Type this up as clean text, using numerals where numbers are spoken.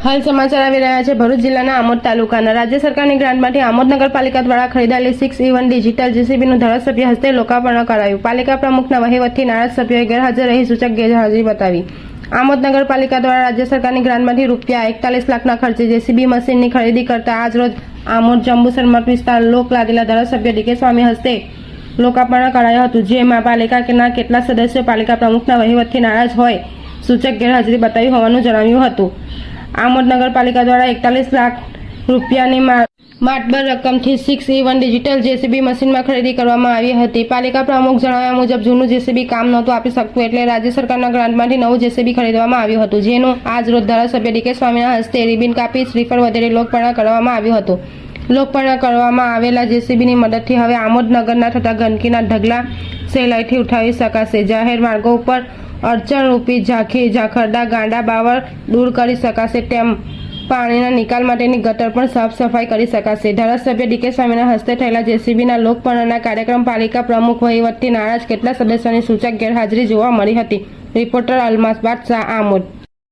હાલ સમાચાર આવી રહ્યા છે ભરૂચ જિલ્લાના આમોદ તાલુકાના રાજ્ય સરકારની ગ્રાન્ટમાંથી આમોદ નગરપાલિકા દ્વારા ખરીદાયેલી 6E1 ડિજિટલ જેસીબીનું ધારાસભ્ય હસ્તે લોકાર્પણ કરાયું। પાલિકા પ્રમુખના વહીવટથી નારાજ સભ્યોએ ગેરહાજર રહી સૂચક ગેરહાજરી બતાવી। આમોદ નગરપાલિકા દ્વારા રાજ્ય સરકારની ગ્રાન્ટમાંથી ₹41 લાખના ખર્ચે જેસીબી મશીનની ખરીદી કરતા આજરોજ આમોદ જંબુસર મઠ વિસ્તાર લોક લાદીલા ધારાસભ્ય ડીકે સ્વામી હસ્તે લોકાર્પણ કરાયું હતું, જેમાં પાલિકાના કેટલાક સદસ્યો પાલિકા પ્રમુખના વહીવટથી નારાજ હોય સૂચક ગેરહાજરી બતાવી હોવાનું જણાવ્યું હતું। આમોદ નગરપાલિકા દ્વારા 41 લાખ રૂપિયાની માતબર રકમથી 6E1 ડિજિટલ જેસીબી મશીનમાં ખરીદી કરવામાં આવી હતી। પાલિકા પ્રમુખ જણાવ્યા મુજબ જૂનું જેસીબી કામ નહોતું આપી શકતું, એટલે રાજ્ય સરકારના ગ્રાન્ટમાંથી નવું જેસીબી ખરીદવામાં આવ્યું હતું, જેનું આજ રોજ ધારાસભ્ય ડીકે સ્વામીના હસ્તે રિબિન કાપી શ્રીફળ વગેરે લોકાર્પણ કરવામાં આવ્યું હતું। લોકાર્પણ કરવામાં આવેલા જેસીબીની મદદથી હવે આમોદ નગરના થતા ગંદકીના ઢગલા સહેલાઈથી ઉઠાવી શકાશે। જાહેર માર્ગો ઉપર અડચણરૂપી ઝાંખી ઝાખરડા ગાંડા બાવળ દૂર કરી શકાશે, તેમ પાણીના નિકાલ માટેની ગટર પણ સાફ સફાઈ કરી શકાશે। ધારાસભ્ય ડીકે સ્વામીના હસ્તે થયેલા જેસીબીના લોકાર્પણના કાર્યક્રમ પાલિકા પ્રમુખ વહીવટથી નારાજ કેટલાક સદસ્યોની સૂચક ગેરહાજરી જોવા મળી હતી। રિપોર્ટર અલમાસ બાદશાહ, આમોદ।